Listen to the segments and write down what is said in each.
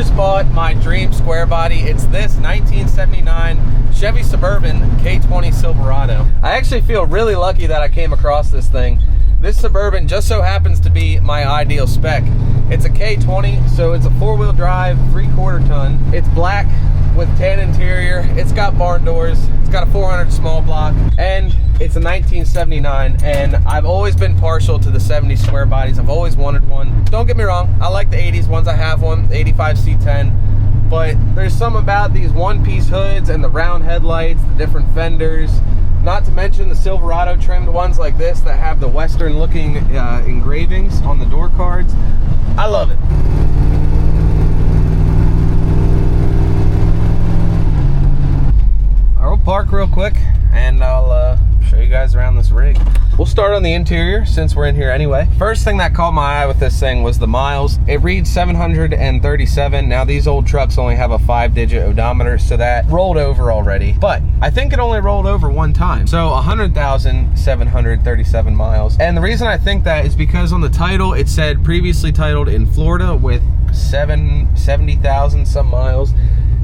just bought my dream square body. It's this 1979 Chevy Suburban K20 Silverado. I actually feel really lucky that I came across this thing. This Suburban just so happens to be my ideal spec. It's a K20, so it's a four-wheel drive, 3/4 ton. It's black with tan interior. It's got barn doors. It's got a 400 small block, and it's a 1979. And I've always been partial to the 70s square bodies. I've always wanted one. Don't get me wrong, I like the 80s ones. I have one, the 85 C10. But there's some about these one-piece hoods and the round headlights, the different fenders. Not to mention the Silverado trimmed ones like this that have the Western looking engravings on the door cards. I love it. I'll park real quick and I'll show you guys around this rig. We'll start on the interior since we're in here anyway. First thing that caught my eye with this thing was the miles. It reads 737. Now these old trucks only have a 5-digit odometer, so that rolled over already. But I think it only rolled over one time. So 100,737 miles. And the reason I think that is because on the title, it said previously titled in Florida with 70,000 some miles.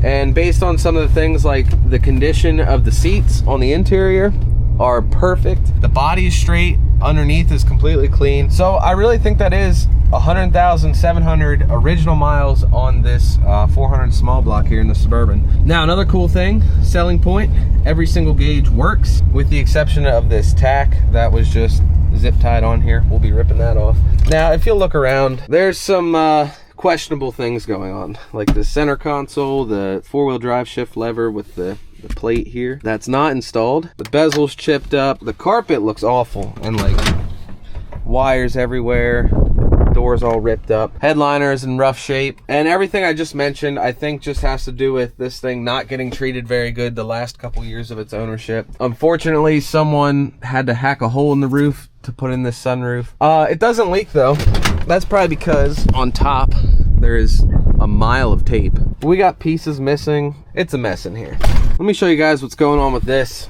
And based on some of the things like the condition of the seats on the interior are perfect. The body is straight, underneath is completely clean. So I really think that is 100,700 original miles on this 400 small block here in the Suburban. Now another cool thing, selling point, every single gauge works with the exception of this tack that was just zip tied on here. We'll be ripping that off. Now if you'll look around, there's some questionable things going on, like the center console, the four-wheel drive shift lever with the plate here that's not installed, the bezel's chipped up, the carpet looks awful, and like wires everywhere, doors all ripped up, headliner is in rough shape, and everything I just mentioned I think just has to do with this thing not getting treated very good the last couple years of its ownership. Unfortunately, someone had to hack a hole in the roof to put in this sunroof. It doesn't leak though. That's probably because on top there is a mile of tape. We got pieces missing. It's a mess in here. Let me show you guys what's going on with this.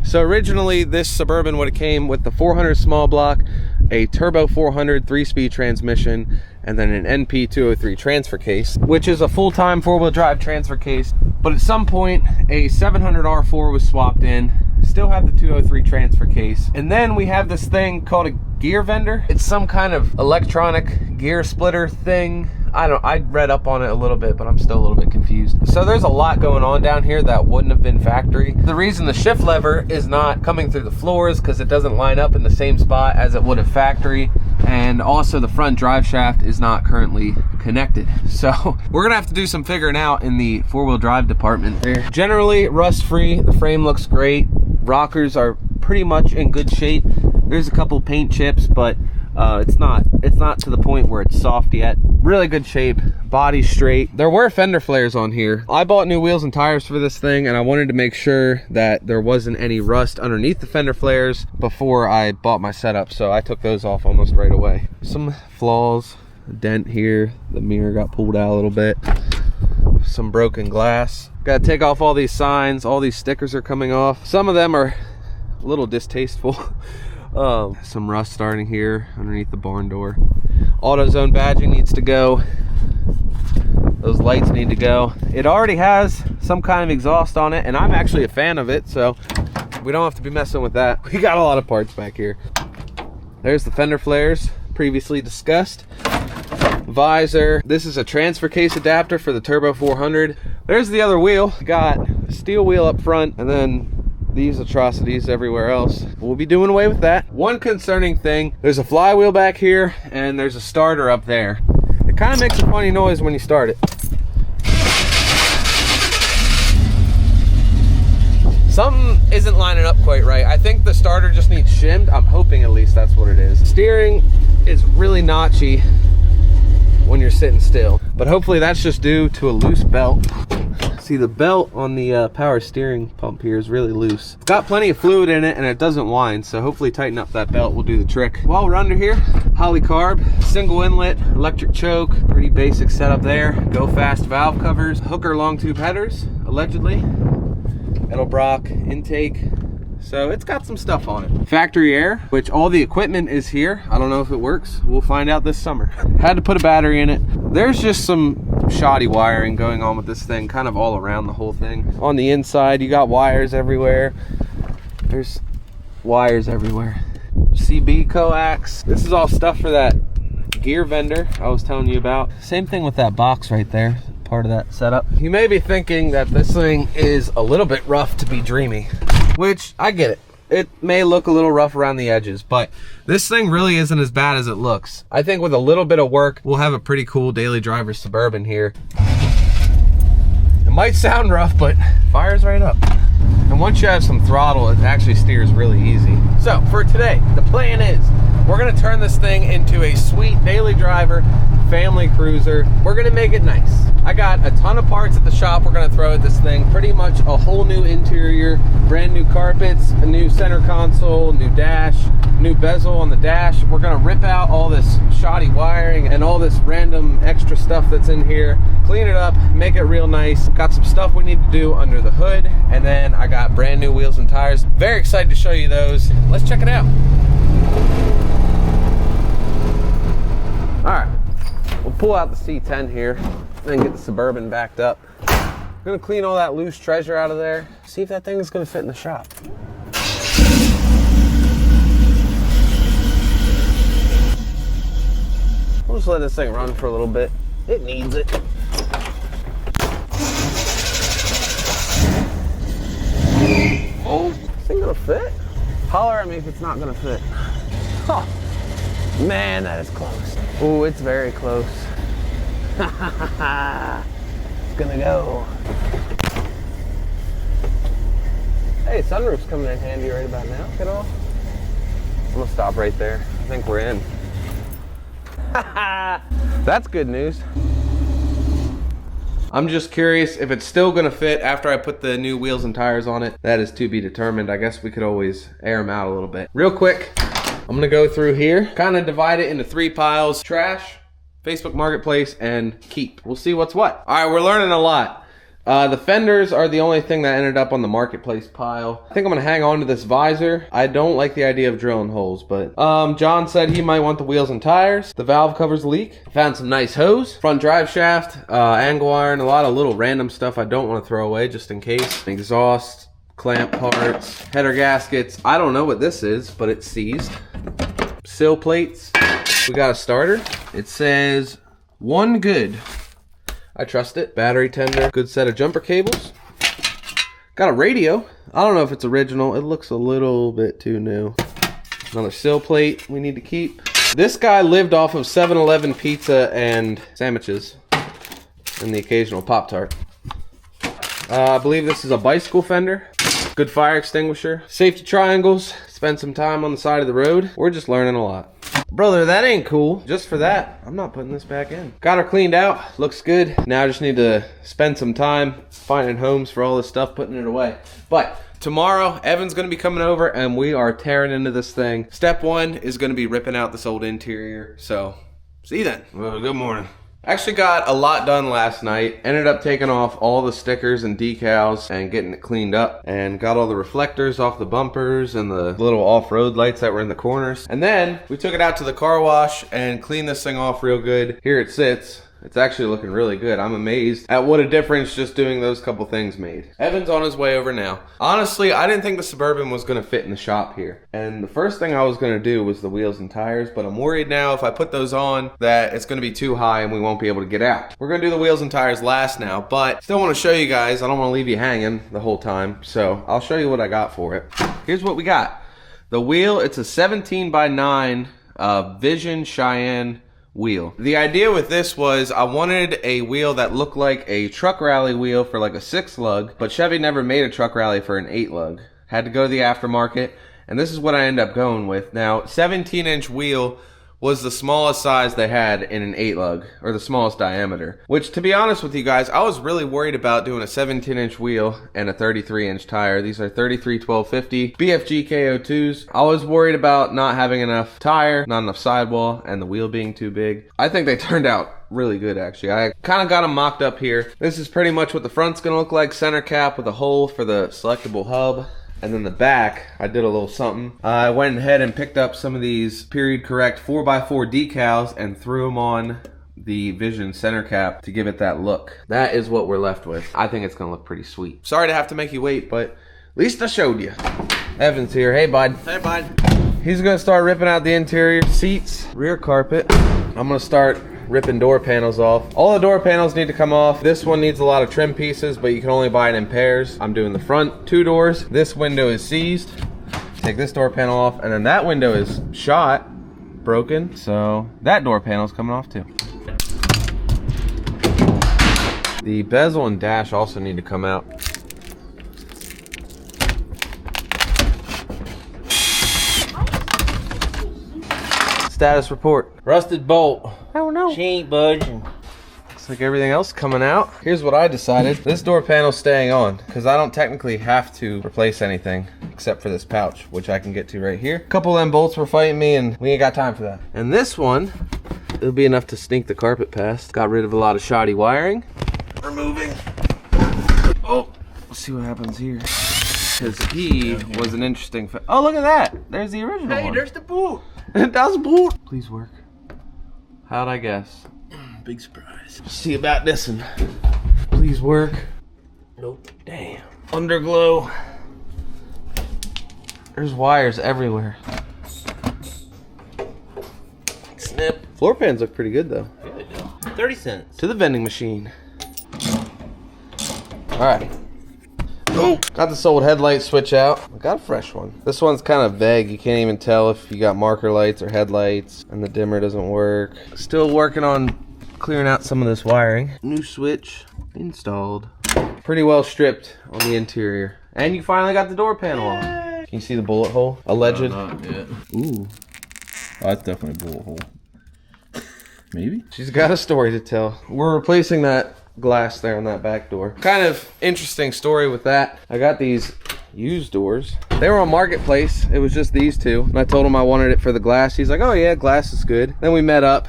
So originally this Suburban would have came with the 400 small block, a turbo 400 3-speed transmission, and then an NP 203 transfer case, which is a full-time four-wheel drive transfer case. But at some point a 700 R4 was swapped in, still have the 203 transfer case. And then we have this thing called a gear vendor. It's some kind of electronic gear splitter thing. I read up on it a little bit, but I'm still a little bit confused. So there's a lot going on down here that wouldn't have been factory. The reason the shift lever is not coming through the floors because it doesn't line up in the same spot as it would have factory. And also the front drive shaft is not currently connected. So we're gonna have to do some figuring out in the four-wheel drive department there. Generally rust free, the frame looks great. Rockers are pretty much in good shape. There's a couple paint chips, but it's not to the point where it's soft yet. Really good shape, body straight. There were fender flares on here. I bought new wheels and tires for this thing, and I wanted to make sure that there wasn't any rust underneath the fender flares before I bought my setup, so I took those off almost right away. Some flaws, a dent here, the mirror got pulled out a little bit, some broken glass. Gotta take off all these signs, all these stickers are coming off. Some of them are a little distasteful. Some rust starting here underneath the barn door. AutoZone badging needs to go. Those lights need to go. It already has some kind of exhaust on it, and I'm actually a fan of it, so we don't have to be messing with that. We got a lot of parts back here. There's the fender flares previously discussed. Visor. This is a transfer case adapter for the Turbo 400. There's the other wheel. Got a steel wheel up front, and then these atrocities everywhere else. We'll be doing away with that. One concerning thing, there's a flywheel back here and there's a starter up there. It kind of makes a funny noise when you start it. Something isn't lining up quite right. I think the starter just needs shimmed. I'm hoping at least that's what it is. Steering is really notchy when you're sitting still, but hopefully that's just due to a loose belt. See, the belt on the power steering pump here is really loose. It's got plenty of fluid in it and it doesn't wind, so hopefully tightening up that belt will do the trick. While we're under here, Holley carb, single inlet, electric choke, pretty basic setup there. Go fast valve covers, Hooker long tube headers, allegedly. Edelbrock intake, So it's got some stuff on it. Factory air, which all the equipment is here. I don't know if it works. We'll find out this summer. Had to put a battery in it. There's just some shoddy wiring going on with this thing, kind of all around the whole thing. On the inside, you got wires everywhere. There's wires everywhere. CB coax. This is all stuff for that gear vendor I was telling you about. Same thing with that box right there, part of that setup. You may be thinking that this thing is a little bit rough to be dreamy, which I get it. It may look a little rough around the edges, but this thing really isn't as bad as it looks. I think with a little bit of work, we'll have a pretty cool daily driver Suburban here. It might sound rough, but fires right up. And once you have some throttle, it actually steers really easy. So for today, the plan is we're gonna turn this thing into a sweet daily driver family cruiser. We're gonna make it nice. I got a ton of parts at the shop we're gonna throw at this thing. Pretty much a whole new interior, brand new carpets, a new center console, new dash, new bezel on the dash. We're gonna rip out all this shoddy wiring and all this random extra stuff that's in here, clean it up, make it real nice. Got some stuff we need to do under the hood, and then I got brand new wheels and tires. Very excited to show you those. Let's check it out. All right, we'll pull out the C10 here, then get the Suburban backed up. I'm gonna clean all that loose treasure out of there, see if that thing is gonna fit in the shop. We'll just let this thing run for a little bit. It needs it. Oh, is this thing gonna fit? Holler at me if it's not gonna fit. Oh, man, that is close. Oh, it's very close. It's gonna go. Hey, sunroof's coming in handy right about now. Look at all. I'm gonna stop right there. I think we're in. That's good news. I'm just curious if it's still gonna fit after I put the new wheels and tires on it. That is to be determined. I guess we could always air them out a little bit. Real quick, I'm gonna go through here, kind of divide it into 3 piles: trash, Facebook Marketplace, and keep. We'll see what's what. All right, we're learning a lot. The fenders are the only thing that ended up on the Marketplace pile. I think I'm gonna hang on to this visor. I don't like the idea of drilling holes, but John said he might want the wheels and tires. The valve covers leak. Found some nice hose. Front drive shaft, angle iron, a lot of little random stuff I don't want to throw away just in case. Exhaust, clamp parts, header gaskets. I don't know what this is, but it's seized. Sill plates. We got a starter. It says one good. I trust it. Battery tender. Good set of jumper cables. Got a radio. I don't know if it's original. It looks a little bit too new. Another sill plate we need to keep. This guy lived off of 7-Eleven pizza and sandwiches and the occasional Pop-Tart. I believe this is a bicycle fender. Good fire extinguisher. Safety triangles. Spend some time on the side of the road. We're just learning a lot. Brother, that ain't cool. Just for that, I'm not putting this back in. Got her cleaned out. Looks good. Now I just need to spend some time finding homes for all this stuff, putting it away. But tomorrow, Evan's gonna be coming over and we are tearing into this thing. Step 1 is gonna be ripping out this old interior. So, see you then. Well, good morning. Actually got a lot done last night. Ended up taking off all the stickers and decals and getting it cleaned up, and got all the reflectors off the bumpers and the little off-road lights that were in the corners. And then we took it out to the car wash and cleaned this thing off real good. Here it sits. It's actually looking really good. I'm amazed at what a difference just doing those couple things made. Evan's on his way over now. Honestly, I didn't think the Suburban was gonna fit in the shop here. And the first thing I was gonna do was the wheels and tires, but I'm worried now if I put those on that it's gonna be too high and we won't be able to get out. We're gonna do the wheels and tires last now, but still wanna show you guys. I don't wanna leave you hanging the whole time, so I'll show you what I got for it. Here's what we got. The wheel, it's a 17x9 Vision Cheyenne wheel. The idea with this was I wanted a wheel that looked like a truck rally wheel for like a 6 lug, but Chevy never made a truck rally for an 8 lug. Had to go to the aftermarket, and this is what I ended up going with. Now, 17-inch wheel was the smallest size they had in an 8 lug, or the smallest diameter. Which, to be honest with you guys, I was really worried about doing a 17-inch wheel and a 33-inch tire. These are 33 1250 BFG KO2s. I was worried about not having enough tire, not enough sidewall, and the wheel being too big. I think they turned out really good, actually. I kind of got them mocked up here. This is pretty much what the front's gonna look like. Center cap with a hole for the selectable hub. And then the back, I did a little something. I went ahead and picked up some of these period correct 4x4 decals and threw them on the Vision center cap to give it that look. That is what we're left with. I think it's gonna look pretty sweet. Sorry to have to make you wait, but at least I showed you. Evan's here. Hey, bud. Hey, bud. He's gonna start ripping out the interior seats, rear carpet. I'm gonna start ripping door panels off. All the door panels need to come off. This one needs a lot of trim pieces, but you can only buy it in pairs. I'm doing the front 2 doors. This window is seized. Take this door panel off, and then that window is shot, broken, so that door panel is coming off too. The bezel and dash also need to come out. Status report. Rusted bolt. Oh no. She ain't budging. Looks like everything else coming out. Here's what I decided. This door panel's staying on because I don't technically have to replace anything except for this pouch, which I can get to right here. A couple of them bolts were fighting me and we ain't got time for that. And this one, it'll be enough to sneak the carpet past. Got rid of a lot of shoddy wiring. Removing. Oh, let's see what happens here. Because he was an interesting oh, look at that. There's the original one. Hey, there's the boot. That's boot. Please work. How'd I guess? Big surprise. See about this one. Please work. Nope. Damn. Underglow. There's wires everywhere. Snip. Floor pans look pretty good though. Yeah, they do. 30 cents. To the vending machine. Alright. Oh, got this old headlight switch out. I got a fresh one. This one's kind of vague. You can't even tell if you got marker lights or headlights, and the dimmer doesn't work. Still working on clearing out some of this wiring. New switch installed. Pretty well stripped on the interior. And you finally got the door panel on. Can you see the bullet hole? Alleged. Not yet. Ooh. Oh, that's definitely a bullet hole. Maybe? She's got a story to tell. We're replacing that glass there on that back door. Kind of interesting story with that. I got these used doors. They were on Marketplace. It was just these two. And I told him I wanted it for the glass. He's like, oh yeah, glass is good. Then we met up.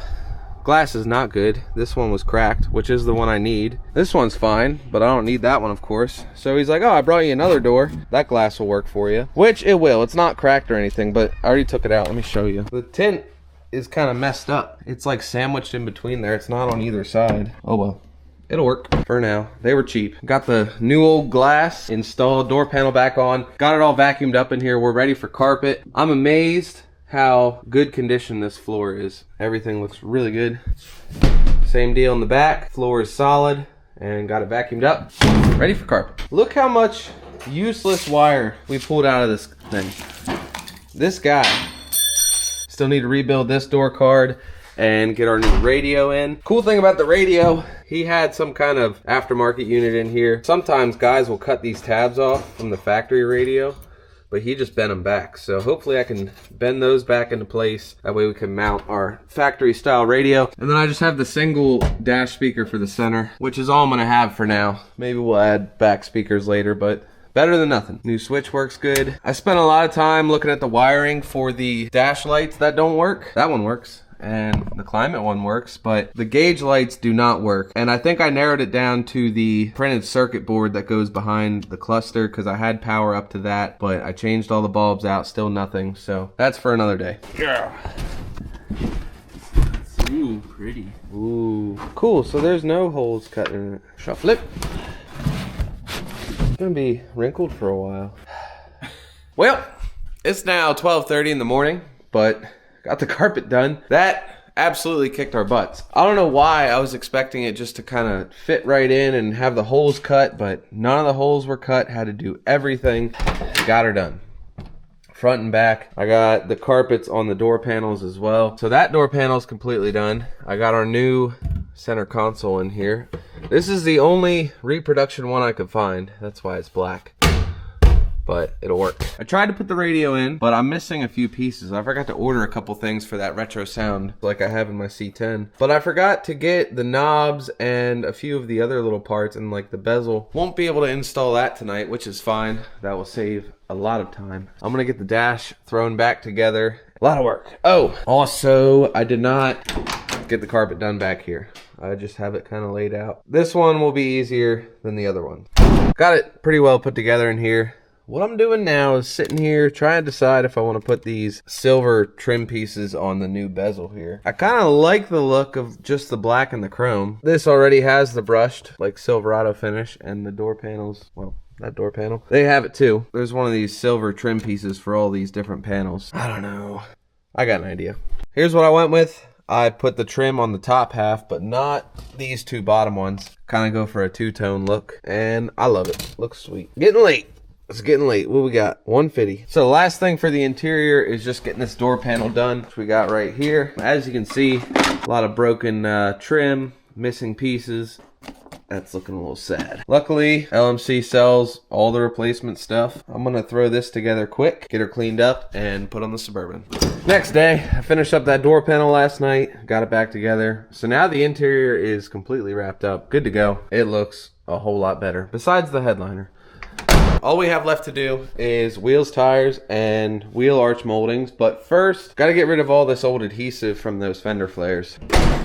Glass is not good. This one was cracked, which is the one I need. This one's fine, but I don't need that one, of course. So he's like, oh, I brought you another door. That glass will work for you. Which it will. It's not cracked or anything, but I already took it out. Let me show you. The tint is kind of messed up. It's like sandwiched in between there. It's not on either side. Oh well. It'll work for now. They were cheap. Got the new old glass installed, door panel back on. Got it all vacuumed up in here. We're ready for carpet. I'm amazed how good condition this floor is. Everything looks really good. Same deal in the back. Floor is solid and got it vacuumed up. Ready for carpet. Look how much useless wire we pulled out of this thing. This guy. Still need to rebuild this door card and get our new radio in. Cool thing about the radio, he had some kind of aftermarket unit in here. Sometimes guys will cut these tabs off from the factory radio, but he just bent them back. So hopefully I can bend those back into place. That way we can mount our factory style radio. And then I just have the single dash speaker for the center, which is all I'm gonna have for now. Maybe we'll add back speakers later, but better than nothing. New switch works good. I spent a lot of time looking at the wiring for the dash lights that don't work. That one works. And the climate one works, but the gauge lights do not work. And I think I narrowed it down to the printed circuit board that goes behind the cluster because I had power up to that, but I changed all the bulbs out, still nothing. So that's for another day. Yeah. Ooh, pretty. Ooh, cool. So there's no holes cut in it. Shuffle it. It's gonna be wrinkled for a while. Well, it's now 12:30 in the morning, but got the carpet done. That absolutely kicked our butts. I don't know why I was expecting it just to kind of fit right in and have the holes cut, but none of the holes were cut. Had to do everything. Got her done. Front and back. I got the carpets on the door panels as well. So that door panel is completely done. I got our new center console in here. This is the only reproduction one I could find. That's why it's black. But it'll work. I tried to put the radio in, but I'm missing a few pieces. I forgot to order a couple things for that retro sound like I have in my C10. But I forgot to get the knobs and a few of the other little parts and like the bezel. Won't be able to install that tonight, which is fine. That will save a lot of time. I'm gonna get the dash thrown back together. A lot of work. Oh, also, I did not get the carpet done back here. I just have it kind of laid out. This one will be easier than the other one. Got it pretty well put together in here. What I'm doing now is sitting here trying to decide if I want to put these silver trim pieces on the new bezel here. I kind of like the look of just the black and the chrome. This already has the brushed like Silverado finish, and the door panels, well, that door panel, they have it too. There's one of these silver trim pieces for all these different panels. I don't know. I got an idea. Here's what I went with. I put the trim on the top half, but not these two bottom ones. Kind of go for a two-tone look, and I love it. Looks sweet. Getting late. It's getting late. What we got? 150. So the last thing for the interior is just getting this door panel done, which we got right here. As you can see, a lot of broken trim, missing pieces. That's looking a little sad. Luckily, LMC sells all the replacement stuff. I'm gonna throw this together quick, get her cleaned up, and put on the Suburban. Next day, I finished up that door panel last night, got it back together. So now the interior is completely wrapped up, good to go. It looks a whole lot better, besides the headliner. All we have left to do is wheels, tires, and wheel arch moldings. But first, gotta get rid of all this old adhesive from those fender flares.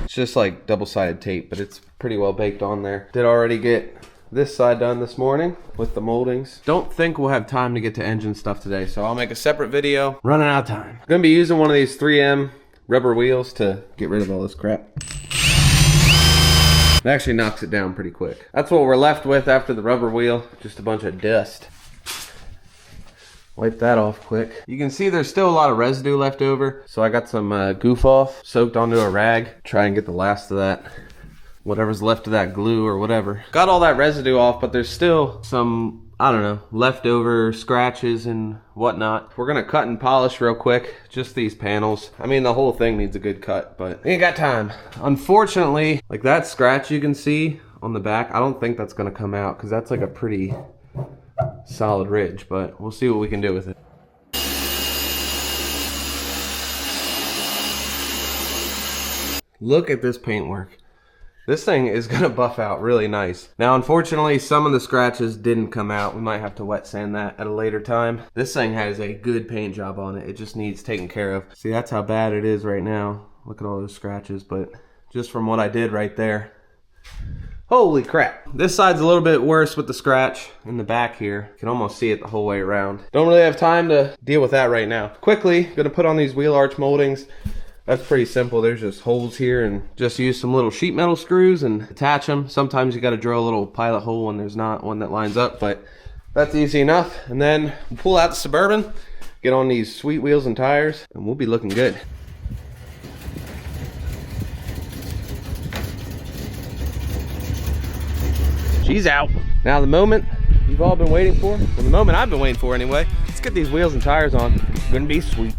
It's just like double-sided tape, but it's pretty well baked on there. Did already get this side done this morning with the moldings. Don't think we'll have time to get to engine stuff today, so I'll make a separate video. Running out of time. Gonna be using one of these 3M rubber wheels to get rid of all this crap. It actually knocks it down pretty quick. That's what we're left with after the rubber wheel. Just a bunch of dust. Wipe that off quick. You can see there's still a lot of residue left over. So I got some goof off soaked onto a rag. Try and get the last of that, whatever's left of that glue or whatever. Got all that residue off, but there's still some, I don't know, leftover scratches and whatnot. We're gonna cut and polish real quick, just these panels. I mean, the whole thing needs a good cut, but ain't got time. Unfortunately, like that scratch you can see on the back, I don't think that's gonna come out because that's like a pretty solid ridge, but we'll see what we can do with it. Look at this paintwork. This thing is gonna buff out really nice. Now, unfortunately, some of the scratches didn't come out. We might have to wet sand that at a later time. This thing has a good paint job on it. It just needs taken care of. See, that's how bad it is right now. Look at all those scratches, but just from what I did right there, holy crap. This side's a little bit worse with the scratch in the back here. You can almost see it the whole way around. Don't really have time to deal with that right now. Quickly, gonna put on these wheel arch moldings. That's pretty simple. There's just holes here, and just use some little sheet metal screws and attach them. Sometimes you got to drill a little pilot hole when there's not one that lines up, but that's easy enough. And then we'll pull out the Suburban, get on these sweet wheels and tires, and we'll be looking good. She's out. Now the moment you've all been waiting for, well, the moment I've been waiting for anyway, let's get these wheels and tires on. It's gonna be sweet.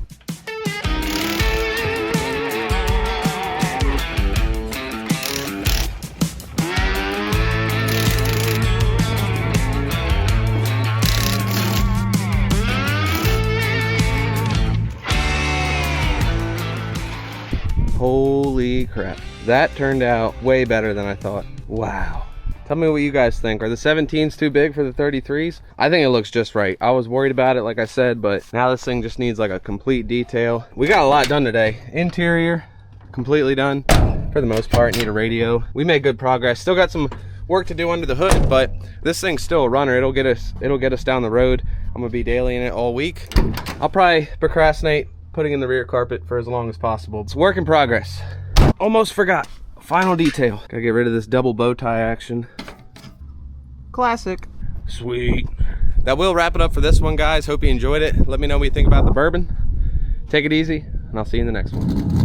Holy crap. That turned out way better than I thought. Wow. Tell me what you guys think. Are the 17s too big for the 33s? I think it looks just right. I was worried about it, like I said, but now this thing just needs like a complete detail. We got a lot done today. Interior, completely done for the most part. Need a radio. We made good progress. Still got some work to do under the hood, but this thing's still a runner. It'll get us down the road. I'm gonna be dailying it all week. I'll probably procrastinate putting in the rear carpet for as long as possible. It's work in progress. Almost forgot. Final detail. Gotta get rid of this double bow tie action. Classic. Sweet. That will wrap it up for this one, guys. Hope you enjoyed it. Let me know what you think about the Bourbon. Take it easy, and I'll see you in the next one.